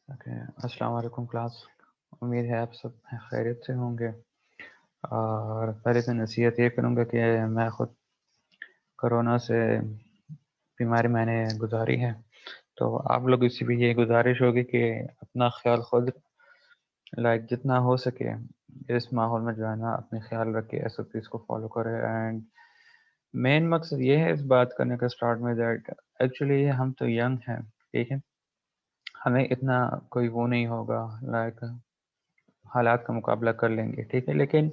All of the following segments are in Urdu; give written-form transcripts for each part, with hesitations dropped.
اوکے، السلام علیکم کلاس. امید ہے آپ سب خیریت سے ہوں گے. اور پہلے تو نصیحت یہ کروں گا کہ میں خود کرونا سے بیماری میں نے گزاری ہے، تو آپ لوگوں سے بھی یہ گزارش ہوگی کہ اپنا خیال خود جتنا ہو سکے اس ماحول میں جو ہے نا اپنے خیال رکھے، ایس او پیز کو فالو کرے. اینڈ مین مقصد یہ ہے اس بات کرنے کا اسٹارٹ میں دیٹ ایکچولی ہم تو ینگ ہیں، ٹھیک ہے، ہمیں اتنا کوئی وہ نہیں ہوگا، حالات کا مقابلہ کر لیں گے، ٹھیک ہے. لیکن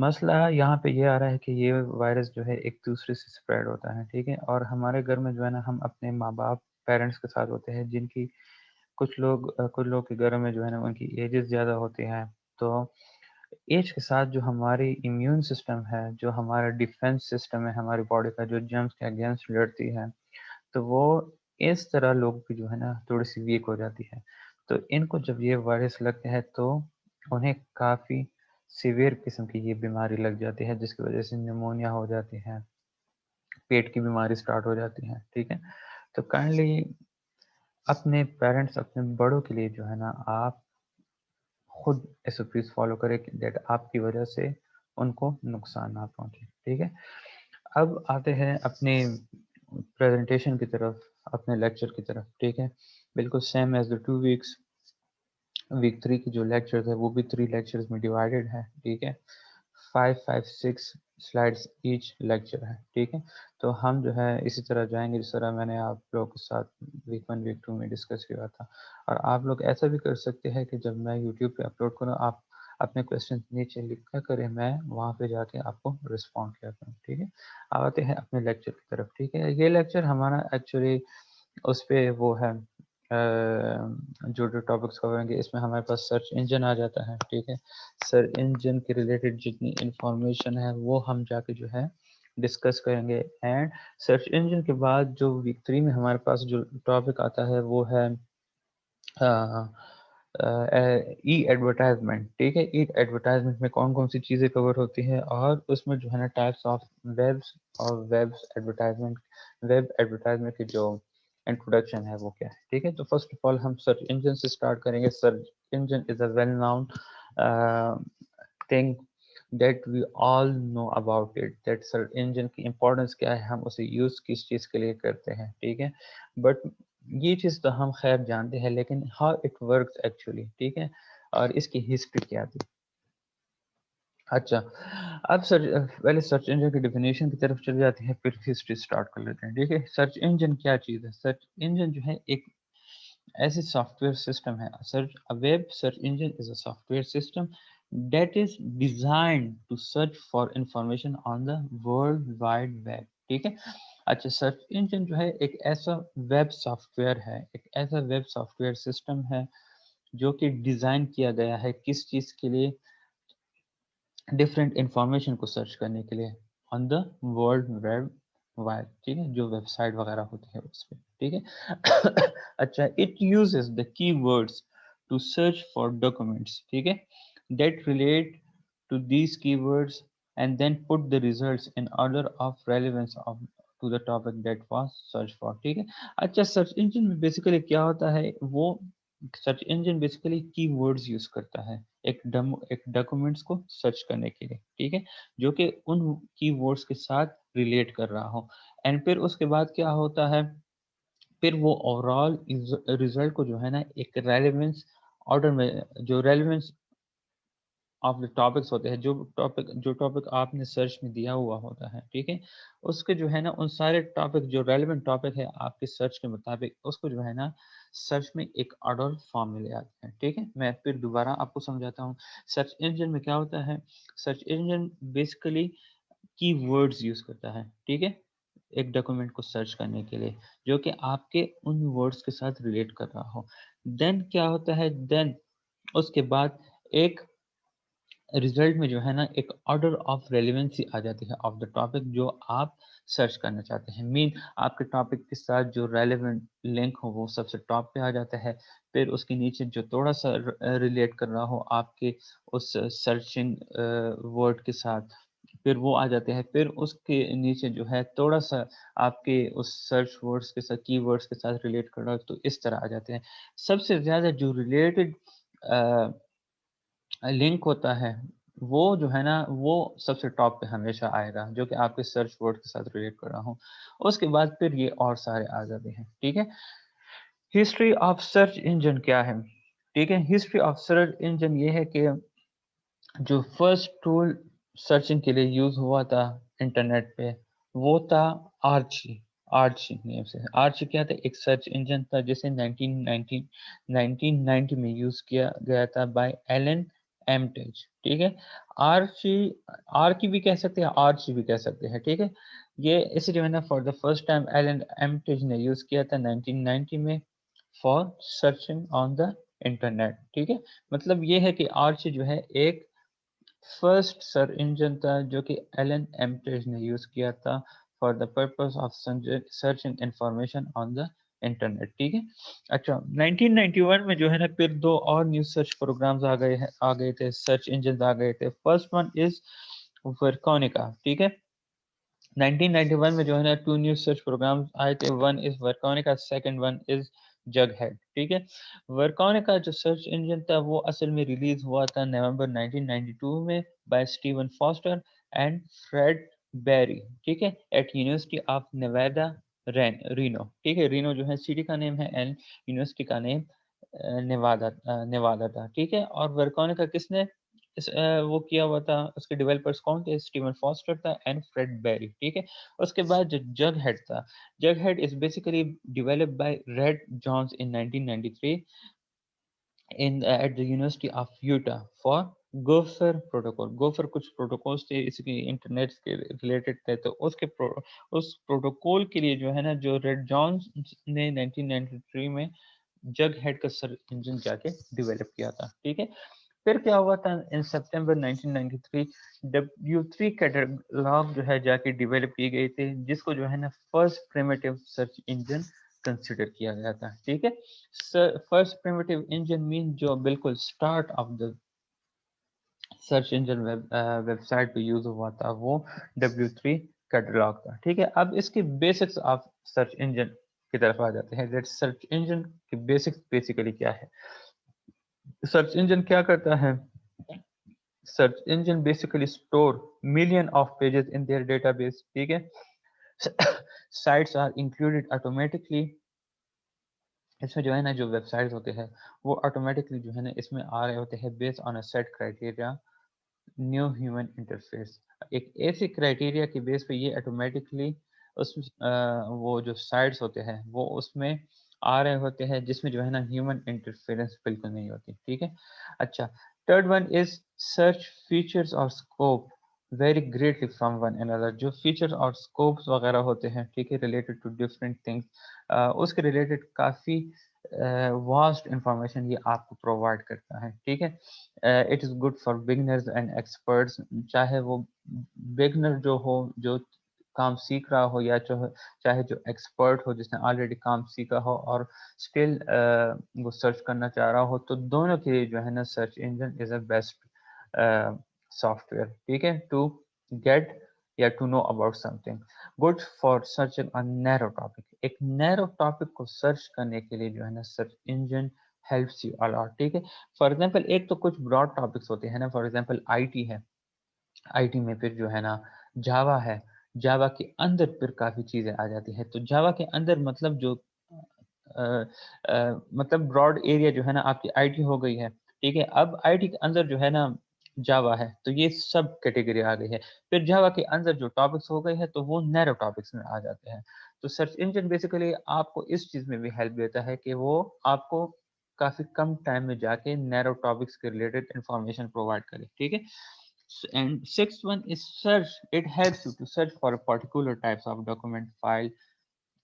مسئلہ یہاں پہ یہ آ رہا ہے کہ یہ وائرس جو ہے ایک دوسرے سے اسپریڈ ہوتا ہے، ٹھیک ہے. اور ہمارے گھر میں جو ہے نا ہم اپنے ماں باپ پیرنٹس کے ساتھ ہوتے ہیں، جن کی کچھ لوگ کے گھر میں جو ہے نا ان کی ایجز زیادہ ہوتی ہیں. تو ایج کے ساتھ جو ہماری امیون سسٹم ہے، جو ہمارا ڈیفینس سسٹم ہے ہماری باڈی کا، جو جرمز کے اگینسٹ لڑتی ہے، تو وہ اس طرح لوگوں کی جو ہے نا تھوڑی سی ویک ہو جاتی ہے. تو ان کو جب یہ وائرس لگتے ہے تو انہیں کافی سیویئر قسم کی یہ بیماری لگ جاتی ہے، جس کی وجہ سے نیمونیا ہو جاتی ہے، پیٹ کی بیماری سٹارٹ ہو جاتی ہے، ٹھیک ہے. تو کائنڈلی اپنے پیرنٹس، اپنے بڑوں کے لیے جو ہے نا آپ خود ایس او پیز فالو کریں دیٹ آپ کی وجہ سے ان کو نقصان نہ پہنچے، ٹھیک ہے. اب آتے ہیں اپنے پریزنٹیشن کی طرف، اپنے لیکچر کی طرف، ٹھیک ہے. بالکل same as the 2 weeks. Week 3 کی جو لیکچرز ہے وہ بھی 3 لیکچرز میں ڈیوائیڈڈ ہے، ٹھیک ہے. 5 سلائڈس ایچ لیکچر ہے، ٹھیک ہے. تو ہم جو ہے اسی طرح جائیں گے جس طرح میں نے آپ لوگوں کے ساتھ ویک 1 ویک 2 میں ڈسکس کیا تھا. اور آپ لوگ ایسا بھی کر سکتے ہیں کہ جب میں یوٹیوب پہ اپلوڈ کروں آپ اپنے کویشچن نیچے لکھا کریں، میں وہاں پہ جا کے آپ کو رسپونڈ کیا کروں، ٹھیک ہے. آتے ہیں اپنے لیکچر کی طرف، ٹھیک ہے. یہ لیکچر ہمارا ایکچولی اس پہ وہ ہے جو ٹاپکس کور ہوں گے اس میں ہمارے پاس سرچ انجن آ جاتا ہے، ٹھیک ہے. سرچ انجن کے ریلیٹڈ جتنی انفارمیشن ہے وہ ہم جا کے جو ہے ڈسکس کریں گے. اینڈ سرچ انجن کے بعد جو ویک 3 میں ہمارے پاس جو ٹاپک آتا ہے وہ ہے ای ایڈورٹائزمنٹ، ٹھیک ہے. ای ایڈورٹائزمنٹ میں کون کون سی چیزیں کور ہوتی ہیں اور اس میں جو ہے نا ٹائپس آف ویبس اور ویب ایڈورٹائزمنٹ کی جو انٹروڈکشن ہے وہ کیا ہے، ٹھیک ہے. تو فرسٹ آف آل ہم سرچ انجن سے اسٹارٹ کریں گے. Search engine is a well known thing that we all know about it. That search engine کی امپورٹنس کیا ہے، ہم اسے یوز کس چیز کے لیے کرتے ہیں، ٹھیک ہے. بٹ یہ چیز تو ہم خیر جانتے ہیں، لیکن ہاؤ اٹ ورکس ایکچولی، ٹھیک ہے، اور اس کی ہسٹری کیا تھی. اچھا، اب پہلے سرچ انجن کی ڈیفینیشن کی طرف چل جاتے ہیں، پھر ہسٹری سٹارٹ کر لیتے ہیں، ٹھیک ہے. سرچ انجن کیا چیز ہے؟ سرچ انجن جو ہے ایک ایسی سافٹ ویئر سسٹم ہے. Web search engine is a software system that is designed to search for information on the world wide web, ٹھیک ہے. اچھا، سرچ انجن جو ہے ایک ایسا ویب سافٹ ویئر ہے، ایک ایسا ویب سافٹ ویئر سسٹم ہے جو کہ ڈیزائن کیا گیا ہے کس چیز کے لیے؟ ڈفرینٹ انفارمیشن کو سرچ کرنے کے لیے آن دا ورلڈ ویب وائڈ، ٹھیک ہے، جو ویب سائٹ وغیرہ ہوتی ہے اس پہ، ٹھیک ہے. اچھا، it uses the keywords to search for documents, ٹھیک ہے، that relate to these keywords and then put the results in order of relevance of to the topic that was search for, ٹھیک ہے. اچھا، سرچ انجن میں بیسیکلی کیا ہوتا ہے؟ وہ سرچ انجن بیسیکلی کی ورڈز یوز کرتا ہے ایک ڈاکومنٹس کو سرچ کرنے کے لیے، ٹھیک ہے، جو کہ ان کی ورڈز کے ساتھ ریلیٹ کر رہا ہو. اینڈ پھر اس کے بعد کیا ہوتا ہے؟ پھر وہ اوور آل ریزلٹ کو جو ہے نا ایک ریلیونس آرڈر میں، جو ریلیونس آف دا ٹاپکس ہوتے ہیں، جو ٹاپک آپ نے سرچ میں دیا ہوا ہوتا ہے، ٹھیک ہے، اس کے جو ہے نا ان سارے ٹاپک جو ریلیونٹ ٹاپک ہے آپ کے سرچ کے مطابق اس کو جو ہے نا سرچ میں ایک آرڈر فارم میں لے آتے ہیں، ٹھیک ہے. میں پھر دوبارہ آپ کو سمجھاتا ہوں. سرچ انجن میں کیا ہوتا ہے؟ سرچ انجن بیسیکلی کی ورڈز یوز کرتا ہے، ٹھیک ہے، ایک ڈاکومنٹ کو سرچ کرنے کے لیے جو کہ آپ کے ان ورڈز کے ساتھ ریلیٹ کر رہا ہو. دین کیا ہوتا ہے؟ دین اس کے بعد ایک ریزلٹ میں جو ہے نا ایک آرڈر آف ریلیونسی آ جاتی ہے آف دا ٹاپک جو آپ سرچ کرنا چاہتے ہیں. مین آپ کے ٹاپک کے ساتھ جو ریلیونٹ لنک ہو وہ سب سے ٹاپ پہ آ جاتا ہے. پھر اس کے نیچے جو تھوڑا سا ریلیٹ کر رہا ہو آپ کے اس سرچنگ ورڈ کے ساتھ، پھر وہ آ جاتے ہیں، پھر اس کے نیچے جو ہے تھوڑا سا آپ کے اس سرچ ورڈز کے ساتھ کی ورڈز کے ساتھ ریلیٹ کر رہا ہو تو اس طرح آ جاتے ہیں. سب سے زیادہ جو ریلیٹڈ لنک ہوتا ہے وہ جو ہے نا وہ سب سے ٹاپ پہ ہمیشہ آئے گا، جو کہ آپ کے سرچ ورڈ کے ساتھ ریلیٹ کر رہا ہوں. اس کے بعد پھر یہ اور سارے آ جاتے ہیں. ٹھیک ہے، ہسٹری آف سرچ انجن کیا ہے؟ ٹھیک ہے، ہسٹری آف سرچ انجن یہ ہے کہ جو فرسٹ ٹول سرچنگ کے لیے یوز ہوا تھا انٹرنیٹ پہ وہ تھا آرچی نیم سے. آرچی کیا تھا؟ ایک سرچ انجن تھا جسے 1990 میں یوز کیا گیا تھا بائی ایلن ایمٹیج. ٹھیک ہے، آرکی بھی کہہ سکتے ہیں، آرچی بھی کہہ سکتے ہیں. ٹھیک ہے، یہ اس لیے نا for the first time Alan Emtage نے یوز کیا تھا 1990 میں for searching on the internet. ٹھیک ہے، مطلب یہ ہے کہ آرچی جو ہے ایک فرسٹ سر انجن تھا جو کہ ایلن ایمٹیج نے یوز کیا تھا for the purpose of searching information on the internet. ٹھیک ہے، اچھا 1991 میں جو ہے نا پھر دو اور نیو سرچ پروگرامز آ گئے تھے، سرچ انجنز آ گئے تھے. First one is Veronica. ٹھیک ہے، 1991 میں جو ہے نا ٹو نیو سرچ پروگرامز آئے تھے، one is Veronica, second one is Jughead. ٹھیک ہے، ورکونیکا جو سرچ انجن تھا وہ اصل میں ریلیز ہوا تھا نومبر 1992 میں by Steven Foster and Fred Berry. ٹھیک ہے، at University of Nevada Reno. ٹھیک ہے، رینو جو ہے سٹی کا نیم ہے اینڈ یونیورسٹی کا نیم نیوادا تھا. ٹھیک ہے، اور ورکونیکا کس نے وہ کیا ہوا تھا؟ اس کے ڈیولپرز کون تھے؟ اسٹیون فاسٹر تھا اینڈ فریڈ بیری. ٹھیک ہے، اس کے بعد جو جگ ہیڈ تھا، Jughead is basically developed by Rhett Jones in 1993 at the University of Utah for Gopher protocol. Gopher کچھ پروٹوکولز تھے اس کی انٹرنیٹ کے ریلیٹڈ تھے، تو اس پروٹوکول کے لیے جو ہے نا جو ریڈ جونز نے 1993 میں جگ ہیڈ کا سرچ انجن جا کے ڈیولپ کیا تھا. ٹھیک ہے، پھر کیا ہوا تھا ان سپٹمبر 1993 W3 کیٹالاگ جو ہے جا کے ڈیولپ کی گئی تھی، جس کو جو ہے نا first primitive search engine consider کیا گیا تھا. ٹھیک ہے، فرسٹ پریمیٹیو انجن مین جو بالکل start of the search engine website پہ یوز ہوا تھا وہ W3 کیٹالاگ تھا. ٹھیک ہے، اب اس کی بیسکس آف سرچ انجن کی طرف آ جاتے ہیں. سرچ انجن کی بیسکس بیسیکلی کیا ہے؟ سرچ انجن کیا کرتا ہے؟ Search engine basically store million of pages in their database. ٹھیک ہے، سائٹس آر انکلوڈیڈ آٹومیٹکلی. اس میں جو ہے نا جو ویب سائٹس ہوتے ہیں وہ آٹومیٹکلی جو ہے نا اس میں آ رہے ہوتے ہیں base on a set criteria new human interface. ایک ایسی کرائٹیریا کی بیس پہ یہ آٹومیٹکلی اس وہ جو سائٹس ہوتے ہیں وہ اس میں آ رہے ہوتے ہیں جس میں جو ہے نا ہیومن انٹرفیرنس بالکل نہیں ہوتی. ٹھیک ہے، اچھا third one is search features اور scope very greatly from one another. جو فیچرز اور اسکوپس وغیرہ ہوتے ہیں ٹھیک ہے ریلیٹڈ ٹو ڈفرینٹ تھنگس، اس کے ریلیٹڈ کافی واسٹ انفارمیشن یہ آپ کو پرووائڈ کرتا ہے. ٹھیک ہے، it is good for beginners and experts. چاہے وہ بگنر جو ہو جو کام سیکھ رہا ہو یا چاہے جو ایکسپرٹ ہو جس نے آلریڈی کام سیکھا ہو اور اسٹل وہ سرچ کرنا چاہ رہا ہو، تو دونوں کے لیے جو ہے نا search engine is a best software. ٹھیک ہے، ٹو گیٹ یا to know about something. Good for searching on narrow topic. ایک نیرو ٹاپک کو سرچ کرنے کے لیے جو ہے نا search engine helps you allot. ٹھیک ہے، فار ایگزامپل ایک تو کچھ براڈ ٹاپکس ہوتے ہیں نا، فار ایگزامپل آئی ٹی ہے، آئی ٹی میں پھر جو ہے نا جاوا ہے، جاوا کے اندر پھر کافی چیزیں آ جاتی ہیں. تو جاوا کے اندر مطلب جو مطلب براڈ ایریا جو ہے نا آپ کی آئی ٹی ہو گئی ہے. ٹھیک ہے، اب آئی ٹی کے اندر جو ہے نا جاوا ہے تو یہ سب کیٹیگری آ گئی ہے. پھر جاوا کے اندر جو ٹاپکس ہو گئے ہیں تو وہ نیرو ٹاپکس میں آ جاتے ہیں. تو سرچ انجن بیسیکلی آپ کو اس چیز میں بھی ہیلپ دیتا ہے کہ وہ آپ کو کافی کم ٹائم میں جا کے نیرو ٹاپکس کے ریلیٹڈ انفارمیشن پرووائڈ کرے. ٹھیک ہے، and sixth one is search. It helps you to search for a particular types of document, file,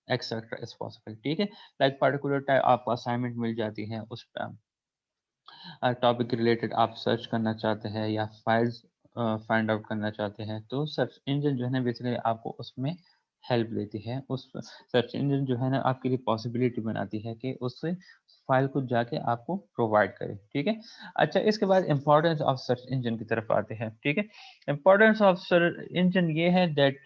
etc. as possible. ٹھیک ہے، لائک پرٹیکولر ٹائپ آپ کو اسائنمنٹ مل جاتی ہے، اس ٹاپک کے ریلیٹڈ آپ سرچ کرنا چاہتے ہیں یا فائلز فائنڈ آؤٹ کرنا چاہتے ہیں تو سرچ انجن جو ہے نا بیسیکلی آپ کو اس میں ہیلپ دیتی ہے. اس سرچ انجن جو ہے نا آپ کے لیے پاسبلٹی بناتی ہے کہ اس سے فائل کو جا کے آپ کو پرووائڈ کرے. ٹھیک ہے. اچھا اس کے بعد امپورٹنس آف سرچ انجن کی طرف آتے ہیں. ٹھیک ہے. امپورٹنس آف سرچ انجن یہ ہے دیٹ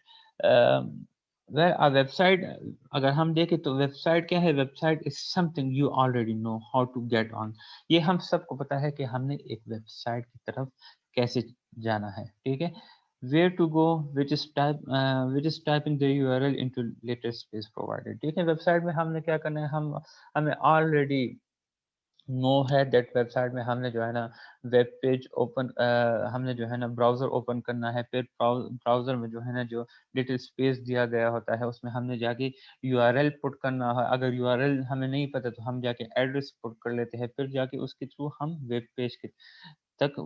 ویب سائٹ اگر ہم دیکھیں تو ویب سائٹ کیا ہے؟ Website is something you already know how to get on. یہ ہم سب کو پتا ہے کہ ہم نے ایک ویب سائٹ کی طرف کیسے جانا ہے. ٹھیک ہے. where to go which is typing the URL into latest space provided. ٹھیک ہے. ویب سائٹ میں ہم نے کیا کرنا ہے؟ ہمیں آلریڈی نو ہے دیٹ ویب سائٹ میں ہم نے جو ہے نا ویب پیج اوپن ہم نے جو ہے نا براؤزر اوپن کرنا ہے. پھر براؤزر میں جو ہے نا جو ڈیٹیل اسپیس دیا گیا ہوتا ہے اس میں ہم نے جا کے URL پٹ کرنا ہے. اگر URL ہمیں نہیں پتہ تو ہم جا کے ایڈریس پٹ کر لیتے ہیں. پھر جا کے اس کے تھرو ہم ویب پیج کے تک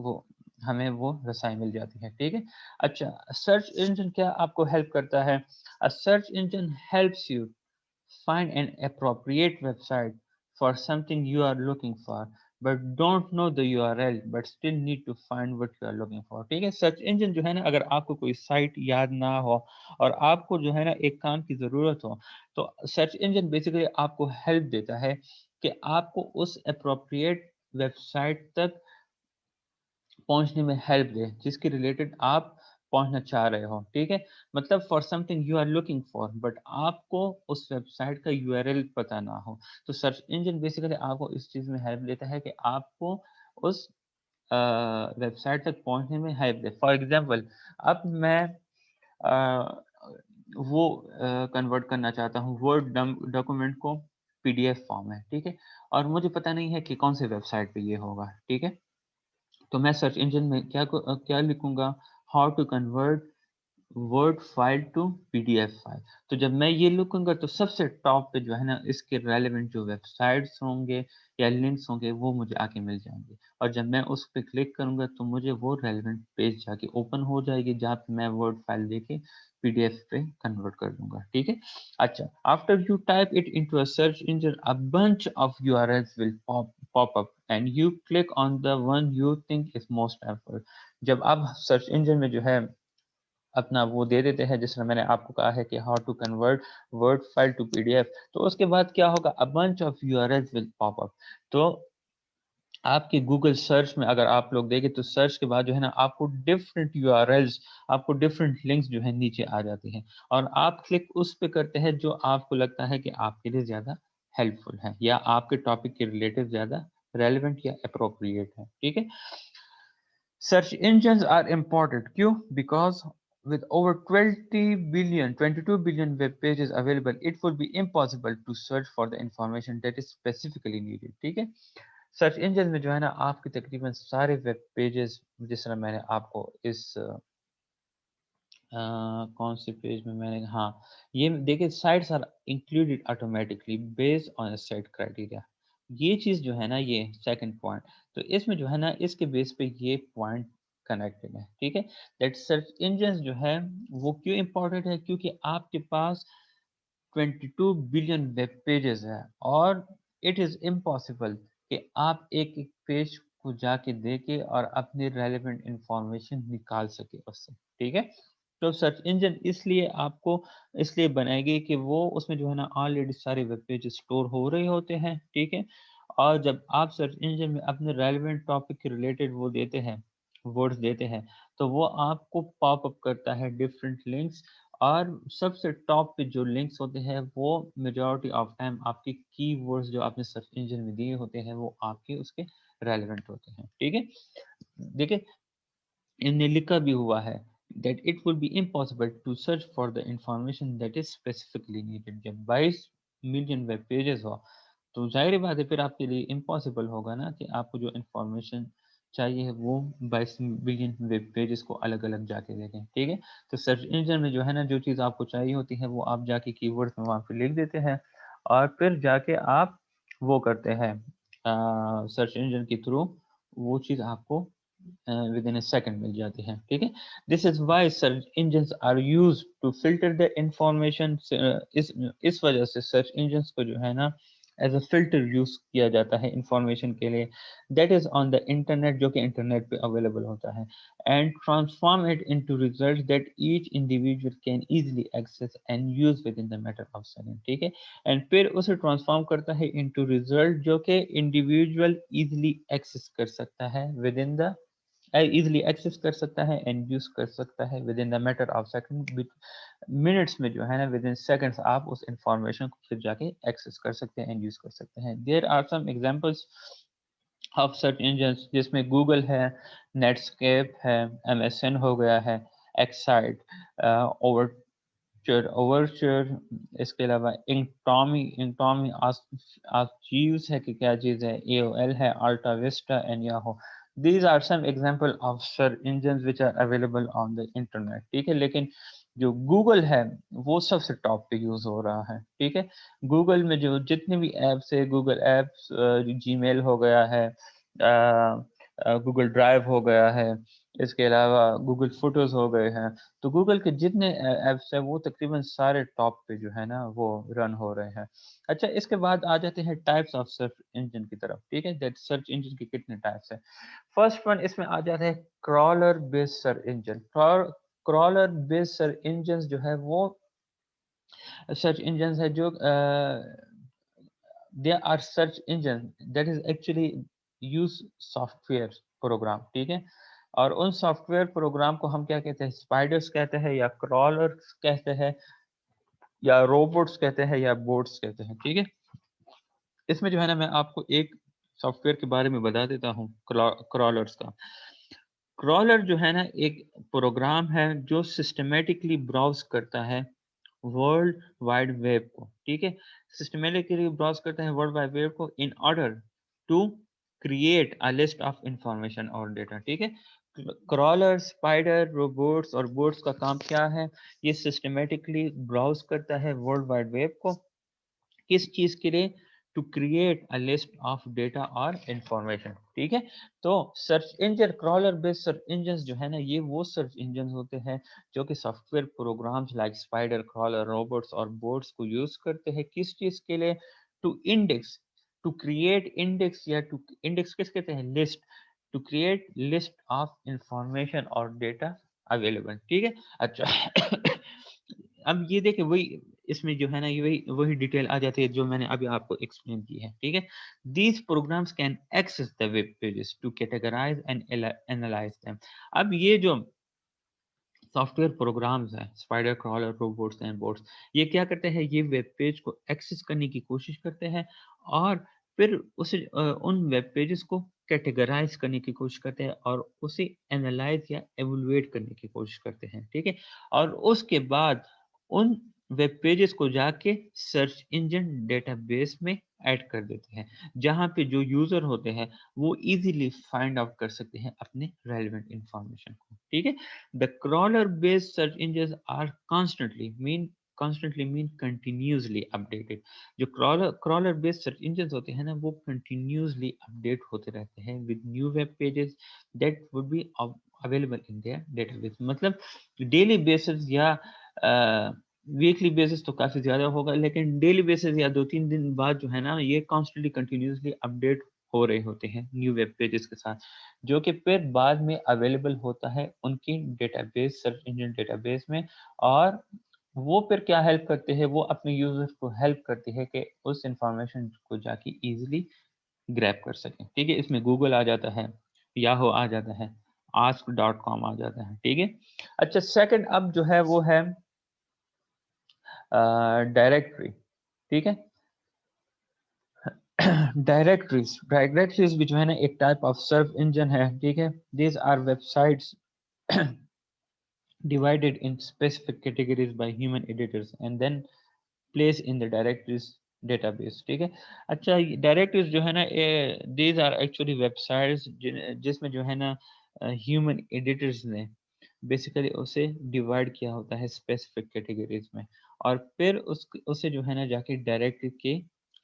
ہمیں وہ رسائی مل جاتی ہے. ٹھیک ہے. اچھا سرچ انجن کیا آپ کو ہیلپ کرتا ہے؟ Search engine helps you find an appropriate website for something you are looking for but don't know the URL but still need to find what you are looking for. ٹھیک ہے. سرچ انجن جو ہے نا اگر آپ کو کوئی سائٹ یاد نہ ہو اور آپ کو جو ہے نا ایک کام کی ضرورت ہو تو سرچ انجن بیسیکلی آپ کو ہیلپ دیتا ہے کہ آپ کو اس اپروپریٹ ویب سائٹ تک پہنچنے میں ہیلپ دے جس کے ریلیٹڈ آپ پہنچنا چاہ رہے ہو. ٹھیک ہے. مطلب for something you are looking for but آپ کو اس ویب سائٹ کا URL پتہ نہ ہو تو سرچ انجن بیسیکلی آپ کو اس چیز میں ہیلپ دیتا ہے کہ آپ کو اس ویب سائٹ تک پہنچنے میں ہیلپ دے. فار ایگزامپل اب میں وہ کنورٹ کرنا چاہتا ہوں ورڈ ڈاکومنٹ کو PDF فارم میں. ٹھیک ہے. اور مجھے پتہ نہیں ہے کہ کون سے ویب سائٹ پہ یہ ہوگا. ٹھیک ہے. تو میں سرچ انجن میں کیا لکھوں گا؟ How to convert word file to PDF file. تو جب میں یہ لکھوں گا تو سب سے ٹاپ پہ جو ہے نا اس کے ریلیونٹ جو ویب سائٹس ہوں گے یا لنکس ہوں گے وہ مجھے آ کے مل جائیں گے. اور جب میں اس پہ کلک کروں گا تو مجھے وہ ریلیونٹ پیج جا کے اوپن ہو جائے گی جہاں پہ میں ورڈ فائل دے کے PDF پہ کنورٹ کر دوں گا. ٹھیک ہے. اچھا after you type it into a search engine a bunch of URLs will pop up and you click on the one you think is most helpful. جب آپ سرچ انجن میں جو ہے اپنا وہ دے دیتے ہیں جس میں میں نے آپ کو کہا ہے کہ how to convert word file to PDF تو اس کے بعد کیا ہوگا؟ a bunch of URLs will pop up. تو آپ کے گوگل سرچ میں اگر آپ لوگ دیکھیں تو سرچ کے بعد جو ہے نا آپ کو ڈفرینٹ URLs آپ کو ڈفرینٹ لنکس جو ہے نیچے آ جاتی ہیں اور آپ کلک اس پہ کرتے ہیں جو آپ کو لگتا ہے کہ آپ کے لیے زیادہ ہیلپ فل ہے یا آپ کے ٹاپک کے ریلیٹڈ زیادہ ریلیونٹ یا اپروپریٹ ہے. ٹھیک ہے. Search engines are important. کیوں؟ Because with over 22 billion web pages available it would be impossible to search for the information that is specifically needed. ٹھیک ہے. سرچ انجن میں جو ہے نا آپ کے تقریباً سارے ویب پیجز جس طرح میں نے آپ کو اس کون سے پیج میں نے یہ دیکھیں sites are included automatically based on set criteria. یہ چیز جو ہے نا یہ سیکنڈ پوائنٹ تو اس میں جو ہے نا اس کے بیس پہ یہ پوائنٹ کنیکٹڈ ہے. ٹھیک ہے. دیٹ سرچ انجن جو ہے وہ کیوں امپورٹنٹ ہے؟ کیونکہ آپ کے پاس 22 بلین ویب پیجز ہے اور اٹ از امپاسبل کہ آپ ایک پیج کو جا کے دیکھے اور اپنی ریلیونٹ انفارمیشن نکال سکے اس سے. ٹھیک ہے. تو سرچ انجن اس لیے آپ کو اس لیے بنائے گی کہ وہ اس میں جو ہے نا آلریڈی سارے ویب پیج اسٹور ہو رہے ہوتے ہیں. ٹھیک ہے. اور جب آپ سرچ انجن میں اپنے ریلیونٹ ٹاپک کے ریلیٹڈ وہ دیتے ہیں ورڈز دیتے ہیں تو وہ آپ کو پاپ اپ کرتا ہے ڈفرینٹ لنکس اور سب سے ٹاپ پہ جو لنکس ہوتے ہیں وہ میجورٹی آف ٹائم آپ کے کی ورڈز جو آپ نے سرچ انجن میں دیے ہوتے ہیں وہ آپ کے اس کے ریلیونٹ ہوتے ہیں. ٹھیک ہے. دیکھیں ان نے لکھا بھی ہوا ہے that it would be impossible to search for the information that is specifically needed. جب 22 ملین ویب پیجز ہو تو ظاہر بات ہے پھر آپ کے لیے امپاسبل ہوگا نا کہ آپ کو جو انفارمیشن چاہیے ہے وہ 22 بلین ویب پیجز کو الگ الگ جا کے دیکھیں. ٹھیک ہے. تو سرچ انجن میں جو ہے نا جو چیز آپ کو چاہیے ہوتی ہے وہ آپ جا کے کی ورڈز میں وہاں پہ لکھ دیتے ہیں اور پھر جا کے آپ وہ کرتے ہیں سرچ انجن کے تھرو وہ چیز آپ کو within a second مل جاتی ہے. ٹھیک ہے. This is why search engines are used to filter the information. اس وجہ سے سرچ انجنس کو جو ہے نا ایز اے فلٹر یوز کیا جاتا ہے انفارمیشن کے لیے that is on the internet جو کہ انٹرنیٹ پہ اویلیبل ہوتا ہے and transform it into result that each individual can easily access and use with in the matter of second. ٹھیک ہے. اینڈ پھر اسے ٹرانسفارم کرتا ہے انٹو ریزلٹ جو کہ انڈیویجول ایزیلی ایکسیس کر سکتا ہے with in the easily access کر سکتا ہے اینڈ یوز کر سکتا ہے with in the matter of second. Minutes میں جو ہے نا ود ان سیکنڈس آپ اس انفارمیشن کو پھر جا کے ایکسیس کر سکتے ہیں اینڈ یوز کر سکتے ہیں. There are some examples of search engines جس میں گوگل ہے, نیٹ اسکیپ ہے, ایم ایس این ہو گیا ہے, ایکسائٹ, اوورچر, اس کے علاوہ انٹامی آرچیوز ہے کہ کیا چیز ہے, اے او ایل ہے, AltaVista and Yahoo. These are some example of search engines which are available on the internet. ٹھیک ہے. لیکن جو گوگل ہے وہ سب سے ٹاپ پہ یوز ہو رہا ہے. ٹھیک ہے. گوگل میں جو جتنے بھی ایپس ہے, گوگل ایپس, جی میل ہو گیا ہے, گوگل ڈرائیو ہو گیا ہے, اس کے علاوہ گوگل فوٹوز ہو گئے ہیں, تو گوگل کے جتنے ایپس ہیں وہ تقریباً سارے ٹاپ پہ جو ہے نا وہ رن ہو رہے ہیں. اچھا, اس کے بعد آ جاتے ہیں ٹائپس آف سرچ انجن کی طرف. ٹھیک ہے. دیٹ سرچ انجن کی کتنے ٹائپس ہیں. فرسٹ ون اس میں آ جاتا ہے crawler base search engine. Crawler base search engines جو ہے وہ سرچ انجنز ہے جو they are search engine that is actually use software program. ٹھیک ہے. اور ان سافٹ ویئر پروگرام کو ہم کیا کہتے ہیں, اسپائڈرس کہتے ہیں, یا کرالرس کہتے ہیں, یا روبوٹس کہتے ہیں, یا بوٹس کہتے ہیں. ٹھیک ہے. اس میں جو ہے نا میں آپ کو ایک سافٹ ویئر کے بارے میں بتا دیتا ہوں کرالرس کا. کرالر جو ہے نا ایک پروگرام ہے جو سسٹمیٹکلی براؤز کرتا ہے ورلڈ وائڈ ویب کو. ٹھیک ہے. سسٹمیٹکلی براؤز کرتا ہے ورلڈ وائڈ ویب کو in order to create a list of information اور ڈیٹا. ٹھیک ہے. کرالر, اسپائڈر, روبوٹس اور بوٹس کا کام کیا ہے, یہ سسٹمیٹکلی براؤز کرتا ہے ورلڈ وائڈ ویب کو. کس چیز کے لیے, to create a list of data اور انفارمیشن. ٹھیک ہے. تو search engine, crawler based search engines جو ہے نا یہ وہ سرچ انجنز ہوتے ہیں جو کہ software programs like spider, crawler, robots اور بوٹس کو یوز کرتے ہیں. کس چیز کے لیے, to index, to create index, یا ٹو انڈیکس کس کہتے ہیں, list, to create list of information اور ڈیٹا اویلیبل. ٹھیک ہے. اچھا اب یہ دیکھیں وہی اس میں جو ہے نا یہ وہی ڈیٹیل آ جاتی ہے جو میں نے ابھی آپ کو ایکسپلین کی ہے. ٹھیک ہے. These programs can access the web pages to categorise and analyse them. اب یہ جو سافٹ ویئر پروگرامز ہیں, spider, crawler, robots and bots, یہ کیا کرتے ہیں, یہ ویب پیج کو ایکسس کرنے کی کوشش کرتے ہیں اور پھر اسے ان ویب پیجز کو کیٹیگرائز کرنے کی کوشش کرتے ہیں اور اسے اینالائز یا ایویلویٹ کرنے کی کوشش کرتے ہیں. ٹھیک ہے. اور اس کے بعد ان ویب پیجز کو جا کے سرچ انجن ڈیٹا بیس میں ایڈ کر دیتے ہیں, جہاں پہ جو یوزر ہوتے ہیں وہ ایزیلی فائنڈ آؤٹ کر سکتے ہیں اپنے ریلیونٹ انفارمیشن کو. ٹھیک ہے. The crawler based search engines are constantly mean continuously updated. جو crawler based search engines ہوتے ہیں نا وہ continuously update ہوتے رہتے ہیں with new web pages that would be available in their database. مطلب ڈیلی بیسس یا ویکلی بیسس تو کافی زیادہ ہوگا, لیکن ڈیلی بیسس یا 2-3 دن بعد جو ہے نا یہ کانسٹنٹلی کنٹینیوسلی اپڈیٹ ہو رہے ہوتے ہیں نیو ویب پیجز کے ساتھ, جو کہ پھر بعد میں اویلیبل ہوتا ہے ان کی data base, search engine data base میں, اور وہ پھر کیا ہیلپ کرتے ہیں, وہ اپنے یوزر کو ہیلپ کرتے ہیں کہ اس انفارمیشن کو جا کے ایزیلی گریب کر سکیں. ٹھیک ہے. اس میں گوگل آ جاتا ہے, یاہو آ جاتا ہے, ask.com آ جاتا ہے. ٹھیک ہے. اچھا, سیکنڈ اب جو ہے وہ ہے ڈائریکٹری. ٹھیک ہے. ڈائریکٹریز بھی جو ہے نا ایک ٹائپ آف سرچ انجن ہے. ٹھیک ہے. These are websites divided in specific categories by human editors and then placed in the directories database. ٹھیک ہے. اچھا, ڈائریکٹریز جو ہے نا these are actually websites جس میں جو ہے نا ہیومن ایڈیٹرز نے بیسیکلی اسے ڈیوائڈ کیا ہوتا ہے اسپیسیفک کیٹیگریز میں, اور پھر اسے جو ہے نا جا کے ڈائریکٹری کے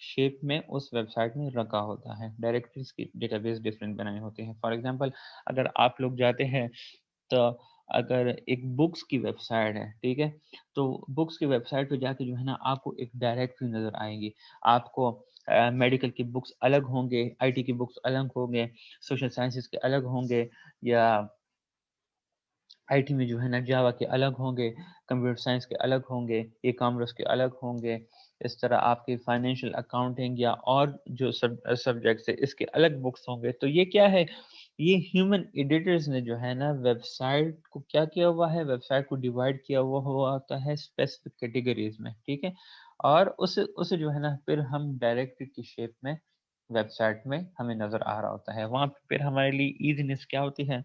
شیپ میں اس ویب سائٹ میں رکھا ہوتا ہے. ڈائریکٹریز کی ڈیٹا بیس ڈفرینٹ بنائے ہوتے ہیں. فار ایگزامپل اگر آپ لوگ جاتے ہیں تو اگر ایک بکس کی ویب سائٹ ہے, ٹھیک ہے, تو بکس کی ویب سائٹ پہ جا کے جو ہے نا آپ کو ایک ڈائریکٹری نظر آئے گی. آپ کو میڈیکل کی بکس الگ ہوں گے, آئی ٹی کی بکس الگ ہوں گے, سوشل سائنسز کے الگ ہوں گے, یا آئی ٹی میں جو ہے نا جاوا کے الگ ہوں گے, کمپیوٹر سائنس کے الگ ہوں گے, ای کامرس کے الگ ہوں گے. اس طرح آپ کی فائنینشیل اکاؤنٹنگ یا اور جو سبجیکٹس ہے اس کے الگ بکس ہوں گے. تو یہ کیا ہے, یہ ہیومن ایڈیٹرز نے جو ہے نا ویب سائٹ کو کیا کیا ہوا ہے, ویب سائٹ کو ڈیوائڈ کیا ہوا ہوتا ہے اسپیسیفک کیٹیگریز میں, ٹھیک ہے. اور اسے جو ہے نا پھر ہم ڈائریکٹری کی شیپ میں ویب سائٹ میں ہمیں نظر آ رہا ہوتا ہے. وہاں پھر ہمارے لیے ایزینس کیا ہوتی ہے,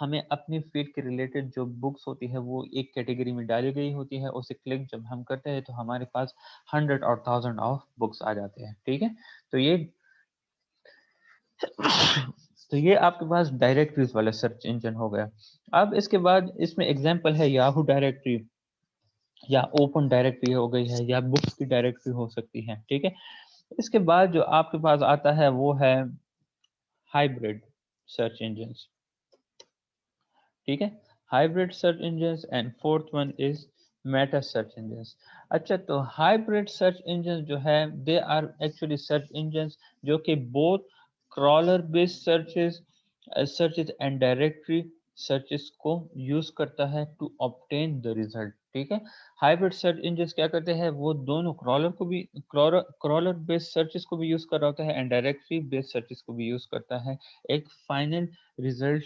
ہمیں اپنی فیلڈ کے ریلیٹڈ جو بکس ہوتی ہے وہ ایک کیٹیگری میں ڈالی گئی ہوتی ہے, اسے کلک جب ہم کرتے ہیں تو ہمارے پاس 100 اور 1000 آف بکس آ جاتے ہیں, ٹھیک ہے. تو یہ آپ کے پاس ڈائریکٹریز والا سرچ انجن ہو گیا. اب اس کے بعد اس میں ایگزامپل ہے یاہو ڈائریکٹری, یا اوپن ڈائریکٹری ہو گئی ہے, یا بکس کی ڈائریکٹری ہو سکتی ہے, ٹھیک ہے. اس کے بعد جو آپ کے پاس آتا ہے وہ ہے ہائیبرڈ سرچ انجنز, ٹھیک ہے. Hybrid search engines and fourth one is meta search engines. اچھا, تو ہائیبرڈ سرچ انجنز جو ہے they are actually search engines جو کہ both crawler based searches and directory searches کو یوز کرتا ہے ٹو obtain the result, ٹھیک ہے. ہائیبرڈ سرچ انجنز کیا کرتے ہیں, وہ دونوں کرالر بیسڈ سرچز کو بھی یوز کر رہا ہوتا ہے اینڈ ڈائریکٹری بیسڈ سرچز کو بھی یوز کرتا ہے ایک فائنل ریزلٹ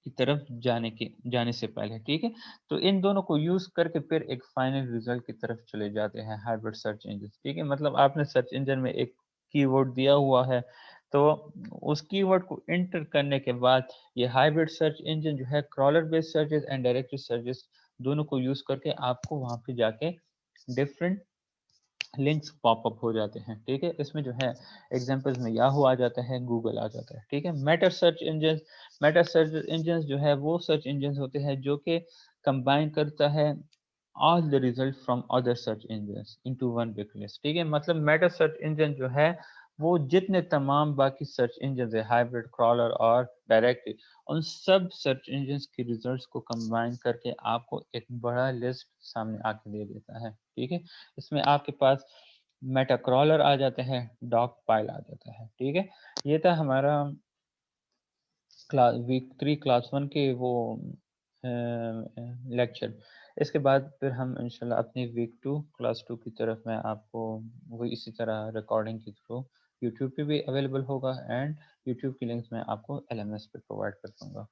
کی طرف جانے سے پہلے, ٹھیک ہے. تو ان دونوں کو یوز کر کے پھر ایک فائنل ریزلٹ کی طرف چلے جاتے ہیں ہائیبرڈ سرچ انجن, ٹھیک ہے. مطلب آپ نے سرچ انجن میں ایک کی ورڈ دیا ہوا ہے, تو اس کی ورڈ کو انٹر کرنے کے بعد یہ ہائیبرڈ سرچ انجن جو ہے crawler based searches and directory searches دونوں کو یوز کر کے آپ کو وہاں پہ جا کے ڈفرینٹ لنکس پاپ اپ ہو جاتے ہیں, ٹھیک ہے. اس میں جو ہے ایگزامپلز میں یاہو آ جاتا ہے, گوگل آ جاتا ہے, ٹھیک ہے. میٹا سرچ انجنز جو ہے وہ سرچ انجنز ہوتے ہیں جو کہ کمبائن کرتا ہے all the result from other search engines into one big list, ٹھیک ہے. مطلب میٹا سرچ انجن جو ہے وہ جتنے تمام باقی سرچ انجنز ہے, ہائیبرڈ, کرالر اور ڈائریکٹری, ان سب سرچ انجنز کی ریزلٹس کو کمبائن کر کے آپ کو ایک بڑا لسٹ سامنے آ کے دے دیتا ہے, ٹھیک ہے. اس میں آپ کے پاس میٹا کرالر آ جاتا ہے, ڈاگ پائل آ جاتا ہے, ٹھیک ہے. یہ تھا ہمارا ویک 3 کلاس 1 کے وہ لیکچر. اس کے بعد پھر ہم انشاءاللہ اپنی ویک 2 کلاس 2 کی طرف میں آپ کو وہی اسی طرح ریکارڈنگ کے تھرو یوٹیوب پہ بھی اویلیبل ہوگا, اینڈ یوٹیوب کی لنکس میں آپ کو LMS پہ پرووائڈ کر دوں گا.